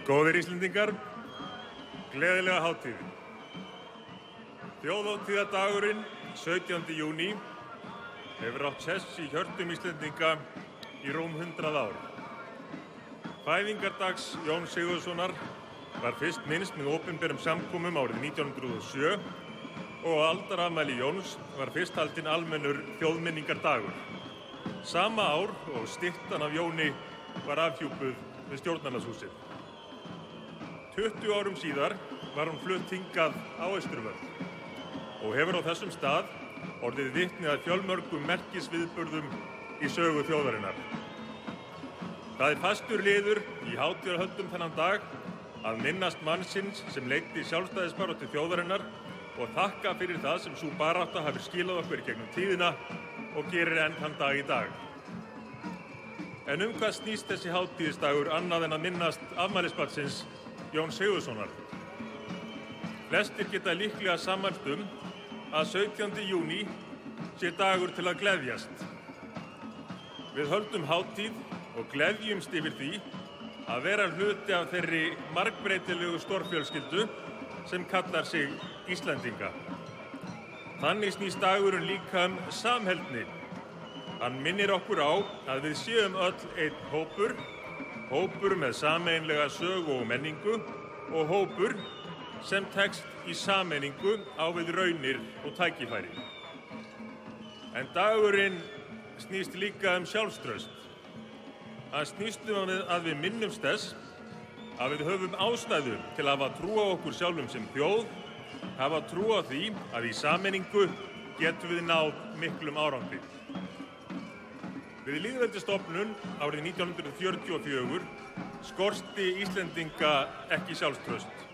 Góðir Íslendingar, gleðilega hátíð. Þjóðhátíðardagurinn 17. júní hefur átt sess í hjörtum Íslendinga í rúm 100 ár. Fæðingardags Jóns Sigurðssonar var fyrst minnst með opinberum samkomum árið 1907 og aldarafmæli Jóns var fyrst haldinn almennur þjóðminningardagur. Sama ár og styttan af Jóni var afhjúpuð við Stjórnarráðshúsið. 20 árum síðar var hún flutt hingað á Austurvöll og hefur á þessum stað orðið vitni að fjölmörgum merkisviðburðum í sögu þjóðarinnar. Það er fastur liður í hátíðarhöldum þennan dag að minnast mannsins sem leiddi sjálfstæðisbaráttu þjóðarinnar og þakka fyrir það sem sú barátta hafi skilað okkur í gegnum tíðina og gerir enn þann dag í dag. En hvað snýst þessi hátíðisdagur annað en að minnast afmælisbarnsins Jóns Sigurðssonar? Flestir geta líklega sammælst að 17. júní sé dagur til að gleðjast. Við höldum hátíð og gleðjumst yfir því að vera hluti af þeirri margbreytilegu stórfjölskyldu sem kallar sig Íslendinga. Þannig snýst dagurinn líka samheldni. Hann minnir okkur á að við séum öll einn hópur með sameiginlega sögu og menningu og hópur sem tekst í sameiningu á við raunir og tækifæri. En dagurinn snýst líka sjálfstraust. Hann snýst að við minnumst þess að við höfum ástæðu til að hafa trú á okkur sjálfum sem þjóð, hafa trú á því að í sameiningu getum við náð miklum árangri. Við lýðveldisstofnun árið 1944 skorti Íslendinga ekki sjálfstraust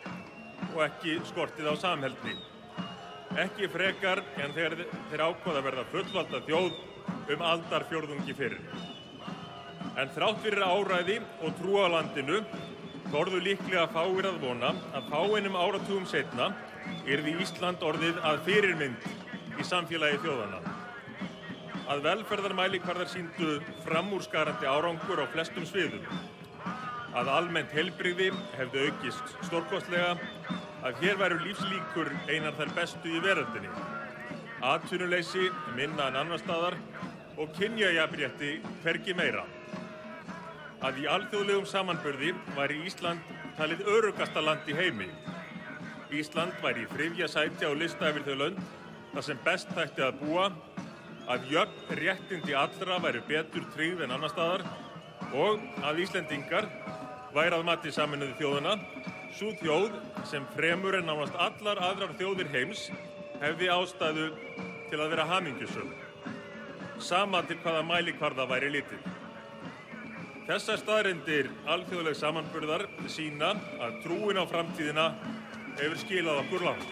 og ekki skortið á samheldni. Ekki frekar en þegar þeir ákváðu að verða fullvalda þjóð aldarfjórðungi fyrr. En þrátt fyrir áræði og trú á landinu þorðu líklega fáir að vona að fáeinum áratugum seinna yrði Ísland orðið að fyrirmynd í samfélagi þjóðanna. Að velferðarmælikvarðar sýndu framúrskarandi árangur á flestum sviðum. Að almennt heilbrigði hefði aukist stórkostlega, að hér væru lífslíkur einar þær bestu í veröldinni. Atvinnuleysi minna en annars staðar og kynjajafnrétti hvergi meira. Að í alþjóðlegum samanburði væri Ísland talið öruggasta land í heimi. Ísland væri í 3. sæti á lista yfir þau lönd þar sem best þætti að búa, að jöfn réttindi allra væru betur tryggð en annars staðar og að Íslendingar væru að mati Sameinuðu þjóðanna sú þjóð sem fremur en nánast allar aðrar þjóðir heims hefði ástæðu til að vera hamingjusöm, sama til hvaða mælikvarða væri litið. Þessar staðreyndir alþjóðleg samanburðar sýna að trúin á framtíðina hefur skilað okkur langt.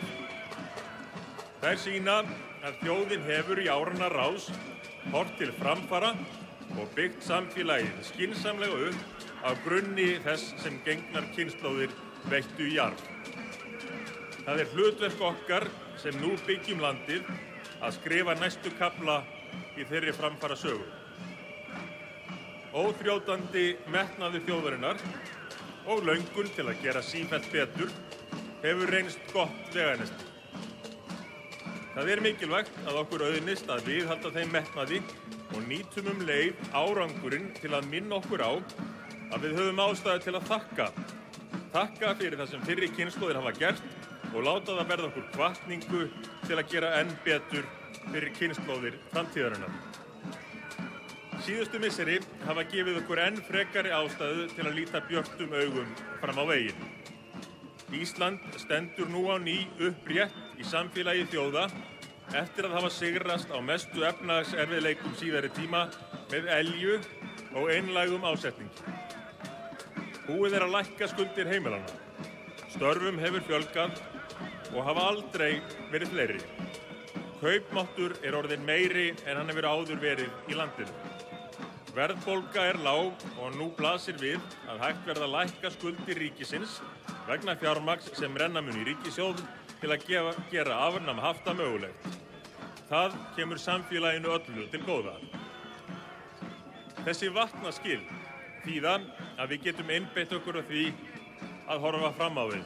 Þær sýna að þjóðin hefur í áranna rás horft til framfara og byggt samfélagið skynsamlega upp á grunni þess sem gengnar kynslóðir veittu í arf. Það er hlutverk okkar sem nú byggjum landið að skrifa næstu kafla í þeirri framfara sögu. Óþrjótandi metnaður þjóðarinnar og löngun til að gera sífellt betur hefur reynst gott veganesti. Það er mikilvægt að okkur auðnist að viðhalda þeim metnaði og nýtum leið árangurinn til að minna okkur á að við höfum ástæðu til að þakka fyrir það sem fyrri kynslóðir hafa gert og láta það verða okkur hvatningu til að gera enn betur fyrir kynslóðir framtíðarinnar. Síðustu misseri hafa gefið okkur enn frekari ástæðu til að líta björtum augum fram á veginn. Ísland stendur nú á ný upprétt í samfélagi þjóða eftir að hafa sigrast á mestu efnahagserfiðleikum síðari tíma með elju og einlægum ásetningi. Búið er að lækka skuldir heimilanna. Störfum hefur fjölgað og hafa aldrei verið fleiri. Kaupmáttur er orðinn meiri en hann hefur áður verið í landinu. Verðbólga er lág og nú blasir við að hægt verða að lækka skuldir ríkisins vegna fjármagns sem renna mun í ríkissjóð til að gera afnám hafta mögulegt. Það kemur samfélaginu öllu til góða. Þessi vatnaskil þýða að við getum einbeitt okkur á því að horfa fram á við.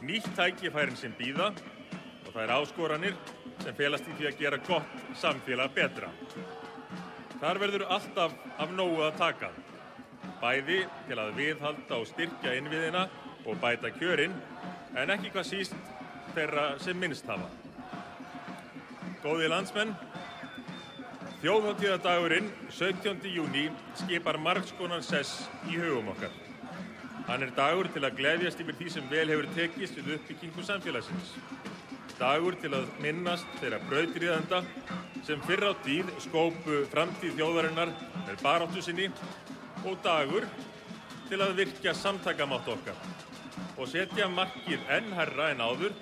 Nýtt tækifærin sem bíða og þær áskoranir sem felast í því að gera gott samfélag betra. Þar verður alltaf af nógu að taka, bæði til að viðhalda og styrkja innviðina og bæta kjörin, en ekki hvað síst þeirra sem minnst hafa. Góðir landsmenn, þjóðhátíðardagurinn 17. júní skipar margs konar sess í hugum okkar. Hann er dagur til að gleðjast yfir því sem vel hefur tekist við uppbyggingu samfélagsins. Dagur til að minnast þeirra brautryðjenda sem fyrr á tíð skópu framtíð þjóðarinnar með baráttu sinni og dagur til að virkja samtakamátt okkar og setja markið enn hærra en áður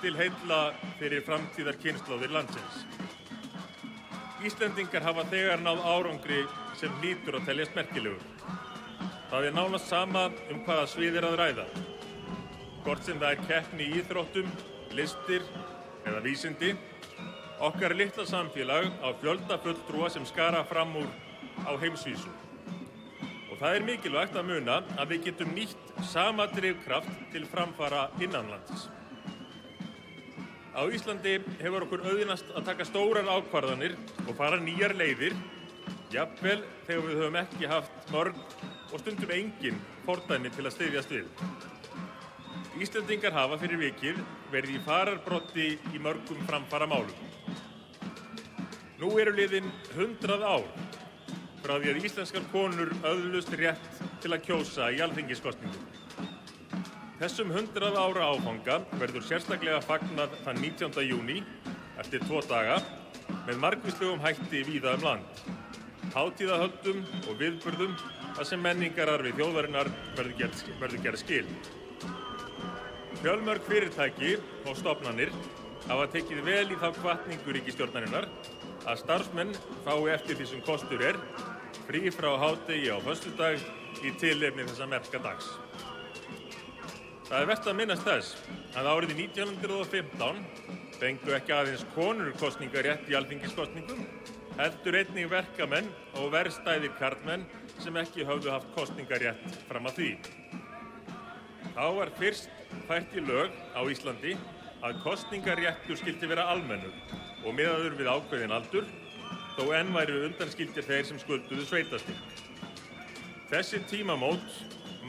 til heilla fyrir framtíðar kynslóðir landsins. Íslendingar hafa þegar náð árangri sem hlýtur að teljast merkilegur. Það er nánast sama hvaða svið er að ræða. Hvort sem það er keppni í íþróttum, listir eða vísindi, okkar litla samfélag á fjölda fulltrúa sem skara fram úr á heimsvísu. Og það er mikilvægt að muna að við getum nýtt sama drifkraft til framfara innanlands. Á Íslandi hefur okkur auðnast að taka stórar ákvarðanir og fara nýjar leiðir, jafnvel þegar við höfum ekki haft mörg og stundum engin fordæmi til að styðjast við. Íslendingar hafa fyrir vikið verið í fararbroddi í mörgum framfaramálum. Nú eru liðin 100 ár frá því að íslenskar konur öðlust rétt til að kjósa í alþingiskosningum. Þessum 100 ára áfanga verður sérstaklega fagnað þann 19. júní eftir 2 daga með margvíslegum hætti víða land, hátíðahöldum og viðburðum þar sem menningararfi þjóðarinnar verður gerð skil. Fjölmörg fyrirtæki og stofnanir hafa tekið vel í þá hvatningu ríkisstjórnarinnar að starfsmenn fái eftir því sem kostur er frí frá hádegi á föstudag í tilefni þessa merka dags. Það er vert að minnast þess að árið 1915 fengu ekki aðeins konur kosningarétt í alþingiskosningum, heldur einnig verkamenn og verkstæðir karlmenn sem ekki höfðu haft kosningarétt fram að því. Þá var fyrst fært í lög á Íslandi að kosningaréttur skyldi vera almennur og miðaður við ákveðinn aldur, þó enn væru undanskildir þeir sem skulduðu sveitarstyrk. Þessi tímamót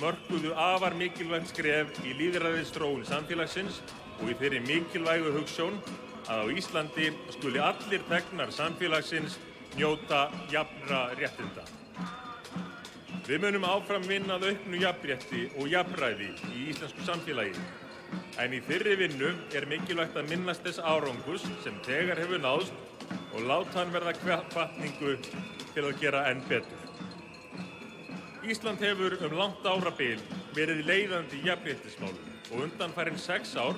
mörkuðu afar mikilvægt skref í lýðræðisþróun samfélagsins og í þeirri mikilvægu hugsjón að á Íslandi skuli allir þegnar samfélagsins njóta jafnra réttinda. Við munum áfram vinna að auknu jafnrétti og jafnræði í íslensku samfélagi, en í þeirri vinnu er mikilvægt að minnast þess árangurs sem þegar hefur náðst og láta hann verða hvatningu til að gera enn betur. Ísland hefur langt árabil verið leiðandi í jafnréttismálum og undanfarin 6 ár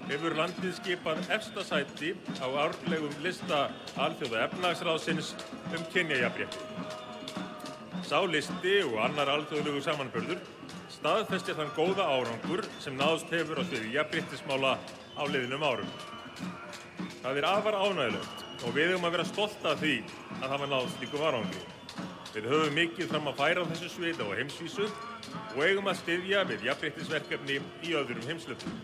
hefur landið skipað efsta sæti á árlegum lista Alþjóða efnahagsráðsins kynjajafnrétti. Sá listi og annar alþjóðlegur samanburður staðfestir þann góða árangur sem náðst hefur á sviði jafnréttismála á liðnum árum. Það er afar ánægjulegt og við eigum að vera stolt af því að hafa náðst slíkum árangri. Við höfum mikið fram að færa á þessu sviði á heimsvísu og eigum að styðja við jafnréttisverkefni í öðrum heimshlutum.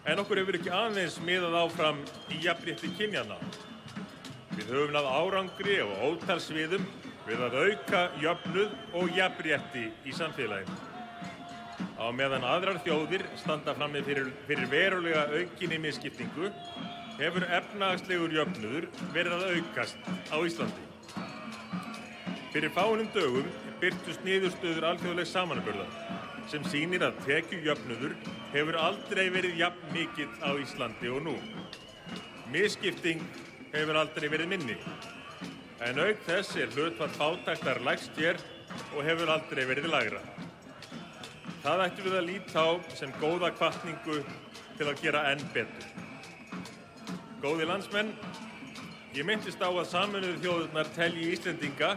En okkur hefur ekki aðeins miðað áfram í jafnrétti kynjanna. Við höfum náð árangri á ótal sviðum við að auka jöfnuð og jafnrétti í samfélaginu. Á meðan aðrar þjóðir standa frammi fyrir verulega aukinni misskiptingu, hefur efnahagslegur jöfnuður verið að aukast á Íslandi. Fyrir fáeinum dögum birtust niðurstöður alþjóðlegs samanburðar sem sýnir að tekjujöfnuður hefur aldrei verið jafn mikill á Íslandi og nú. Misskipting hefur aldrei verið minni, en auk þess er hlutfall fátæktar lægst hér og hefur aldrei verið lægra. Það ættum við að líta á sem góða hvatningu til að gera enn betur. Góðir landsmenn, ég minntist á að Sameinuðu þjóðirnar telji Íslendinga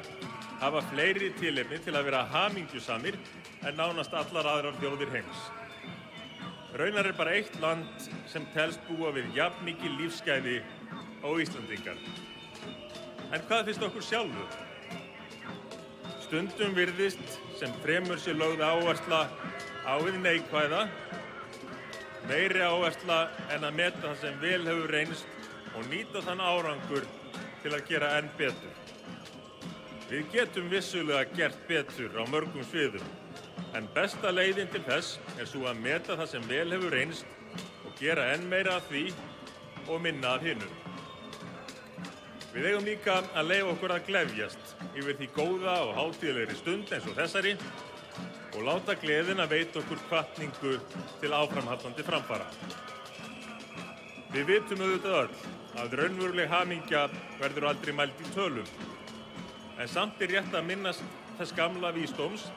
hafa fleiri tilefni til að vera hamingjusamir en nánast allar aðrar þjóðir heims. Raunar er bara eitt land sem telst búa við jafnmikil lífsgæði og Íslendingar. En hvað finnst okkur sjálfu? Stundum virðist sem fremur sé lögð áhersla á hið neikvæða, meiri áhersla en að meta það sem vel hefur reynst og nýta þann árangur til að gera enn betur. Við getum vissulega gert betur á mörgum sviðum, en besta leiðin til þess sú að meta það sem vel hefur reynst og gera enn meira af því og minna af hinu. Við eigum líka að leyfa okkur að gleðjast yfir því góða og hátíðlegri stund eins og þessari og láta gleðina veita okkur hvatningu til áframhaldandi framfara. Við vitum auðvitað öll að raunveruleg hamingja verður aldrei mæld í tölum, en samt rétt að minnast þess gamla vísdóms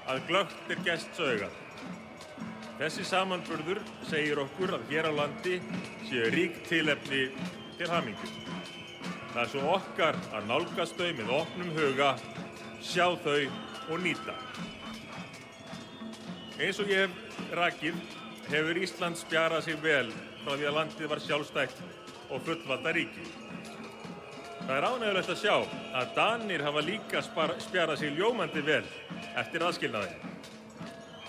að glöggt gests augað. Þessi samanburður segir okkur að hér á landi séu rík tilefni til hamingju. Það svo okkar að nálgast þau með opnum huga, sjá þau og nýta. Eins og ég hef rakið hefur Ísland spjarað sig vel frá því að landið var sjálfstætt og fullvalda ríki. Það ánægjulegt að sjá að Danir hafa líka spjarað sig ljómandi vel eftir aðskilnaðinn.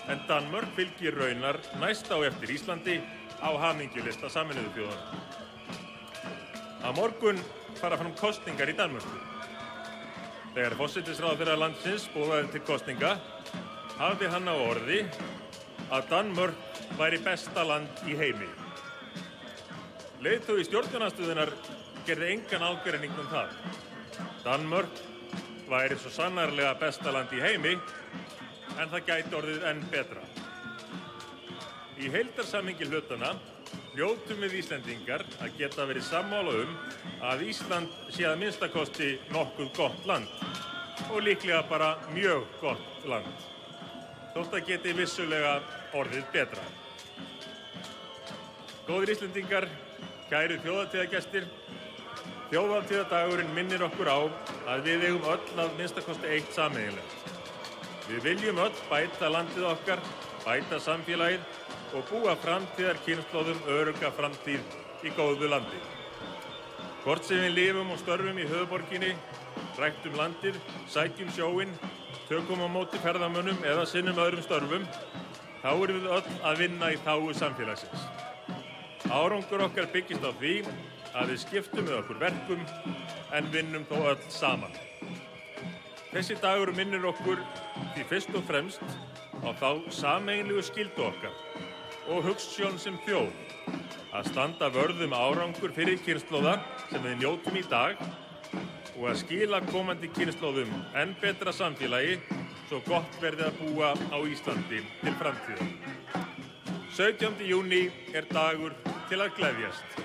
En Danmörk fylgir raunar næst á eftir Íslandi á hamingjulista Sameinuðu þjóðanna. Á morgun fara fram kosningar í Danmörku. Þegar forsætisráðherra landsins boðaði til kosninga, hafði hann á orði að Danmörk væri besta land í heimi. Leiðtogi stjórnarandstöðunnar gerði engan ágreining það. Danmörk væri svo sannarlega besta land í heimi, en það gæti orðið enn betra. Í heildarsamhengi hlutanna hljótum við Íslendingar að geta verið sammála að Ísland sé að minnstakosti nokkuð gott land og líklega bara mjög gott land, þótt að geti vissulega orðið betra. Góðir Íslendingar, kæru þjóðhátíðargestir, þjóðhátíðardagurinn minnir okkur á að við eigum öll að minnstakosti eitt sameiginlegt. Við viljum öll bæta landið okkar, bæta samfélagið og búa framtíðarkynslóðum örugga framtíð í góðu landi. Hvort sem við lifum og störfum í höfuðborginni, ræktum landið, sækjum sjóinn, tökum á móti ferðamönnum eða sinnum öðrum störfum, þá erum við öll að vinna í þágu samfélagsins. Árangur okkar byggist á því að við skiptum með okkur verkum en vinnum þó öll saman. Þessi dagur minnir okkur því fyrst og fremst á þá sameiginlegu skyldu okkar og hugsjón sem þjóð að standa vörð árangur fyrir kynslóða sem við njótum í dag og að skila komandi kynslóðum enn betra samfélagi svo gott verði að búa á Íslandi til framtíðar. 17. júní dagur til að gleðjast,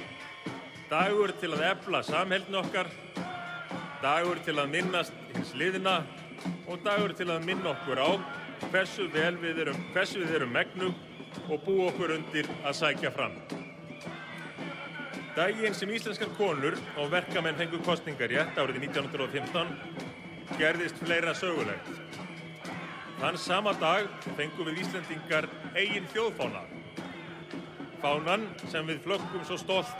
dagur til að efla samheldni okkar, dagur til að minnast hins liðna og dagur til að minna okkur á hversu við erum megnug og búa okkur undir að sækja fram. Daginn sem íslenskar konur og verkamenn fengu kosningarétt árið 1915 gerðist fleira sögulegt. Þann sama dag fengum við Íslendingar eigin þjóðfána. Fánan sem við flöggum svo stolt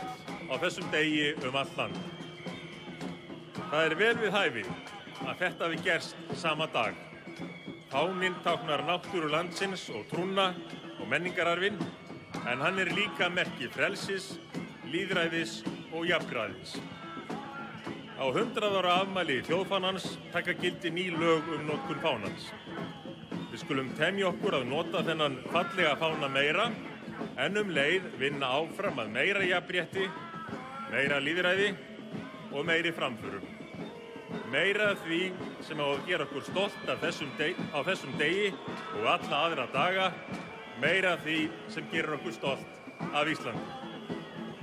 á þessum degi allt land. Það vel við hæfi að þetta hafi gerst sama dag. Fáninn táknar náttúru landsins og trúna og menningararfinn, en hann líka merki frelsis, lýðræðis og jafnræðis. Á 100 ára afmæli þjóðfánans taka gildi ný lög notkun fánans. Við skulum temja okkur að nota þennan fallega fána meira, en leið vinna áfram að meira jafnrétti, meira lýðræði og meiri framförum. Meira af því sem á að gera okkur stolt á þessum degi og alla aðra daga, meira af því sem gerir okkur stolt af Íslandi.